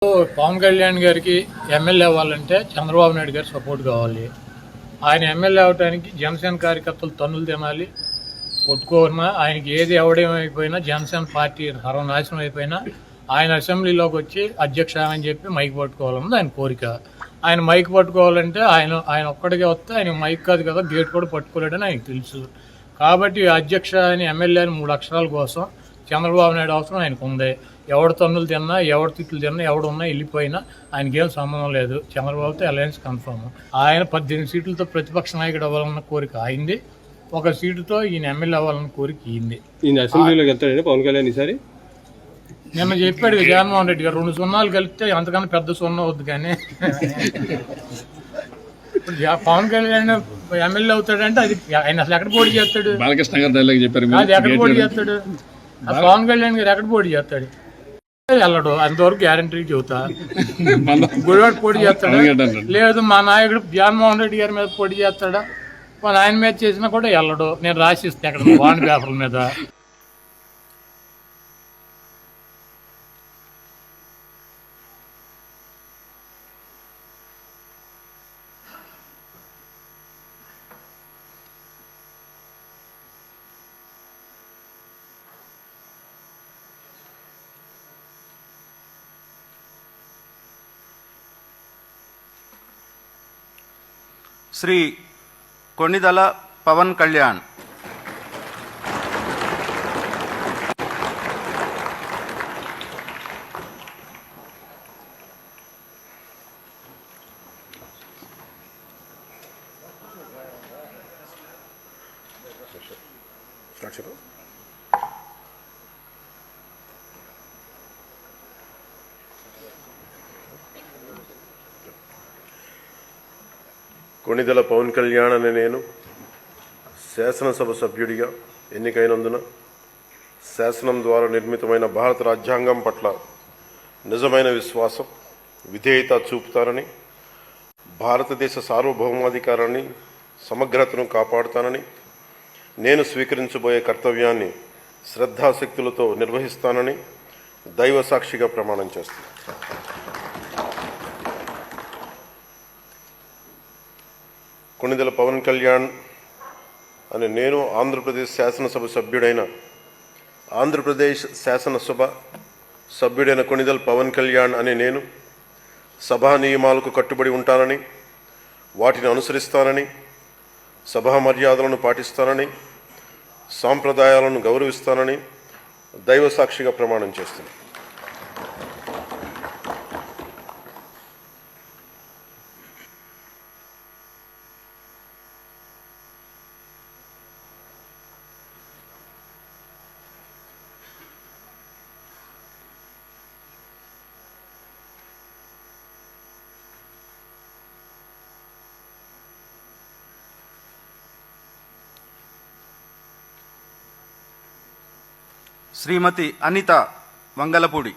పవన్ కళ్యాణ్ గారికి ఎమ్మెల్యే అవ్వాలంటే చంద్రబాబు నాయుడు గారి సపోర్ట్ కావాలి. ఆయన ఎమ్మెల్యే అవడానికి జనసేన కార్యకర్తలు తన్నులు తినాలి, కొట్టుకోనా. ఆయనకి ఏది ఎవడేమైపోయినా జనసేన పార్టీ సర్వనాశనం అయిపోయినా ఆయన అసెంబ్లీలోకి వచ్చి అధ్యక్ష అని చెప్పి మైక్ పట్టుకోవాలన్నది ఆయన కోరిక. ఆయన మైక్ పట్టుకోవాలంటే ఆయన ఒక్కడికే వస్తే ఆయన మైక్ కాదు కదా, గేట్ కూడా పట్టుకోలేడని ఆయనకు తెలుసు. కాబట్టి అధ్యక్ష అని ఎమ్మెల్యే అని 3 అక్షరాల కోసం చంద్రబాబు నాయుడు అవసరం ఆయనకు ఉంది. ఎవడు తన్నులు తిన్నా, ఎవడు తిట్లు తిన్నా, ఎవడున్నా వెళ్ళిపోయినా ఆయనకేం సంబంధం లేదు. చంద్రబాబుతో అలయన్స్ కన్ఫర్మ్. ఆయన 18 సీట్లతో ప్రతిపక్ష నాయకుడు అవ్వాలన్న కోరిక అయింది, 1 సీటుతో ఈయన ఎమ్మెల్యే అవ్వాలన్న కోరిక ఈయన అసెంబ్లీలోకి వెళ్తాడండి పవన్ కళ్యాణ్ ఈసారి. నిన్న చెప్పాడు జగన్మోహన్ రెడ్డి గారు 2 సున్నాలు కలిపితే అంతకన్నా పెద్ద సున్నా వద్దు. కానీ పవన్ కళ్యాణ్ ఎమ్మెల్యే అవుతాడంటే అది ఆయన అసలు ఎక్కడ పోటీ చేస్తాడు? బాలకృష్ణ గారు చెప్పారు అది ఎక్కడ పోటీ చేస్తాడు? పవన్ కళ్యాణ్ గారు ఎక్కడ పోటీ చేస్తాడు? వెళ్ళడు. అంతవరకు గ్యారంటీ చెబుతా. గుడివాడ పోటీ చేస్తాడా? లేదు. మా నాయకుడు జగన్మోహన్ రెడ్డి గారి మీద పోటీ చేస్తాడా? ఆయన మీద చేసినా కూడా వెళ్ళడు. నేను రాసిస్తే అక్కడ బాండ్ పేపర్ల మీద. శ్రీ కొణిదల పవన్ కళ్యాణ్. కొణిదెల పవన్ కళ్యాణ్ అనే నేను శాసనసభ సభ్యుడిగా ఎన్నికైనందున శాసనం ద్వారా నిర్మితమైన భారత రాజ్యాంగం పట్ల నిజమైన విశ్వాసం, విధేయత చూపుతానని, భారతదేశ సార్వభౌమాధికారాన్ని, సమగ్రతను కాపాడుతానని, నేను స్వీకరించబోయే కర్తవ్యాన్ని శ్రద్ధాశక్తులతో నిర్వహిస్తానని దైవ సాక్షిగా ప్రమాణం చేస్తాను. కొణిదెల పవన్ కళ్యాణ్ అని నేను ఆంధ్రప్రదేశ్ శాసనసభ సభ్యుడైన కొణిదెల పవన్ కళ్యాణ్ అని నేను సభా నియమాలకు కట్టుబడి ఉంటానని, వాటిని అనుసరిస్తానని, సభా మర్యాదలను పాటిస్తానని, సాంప్రదాయాలను గౌరవిస్తానని దైవ సాక్షిగా ప్రమాణం చేస్తున్నాను. శ్రీమతి అనిత వంగలపూడి.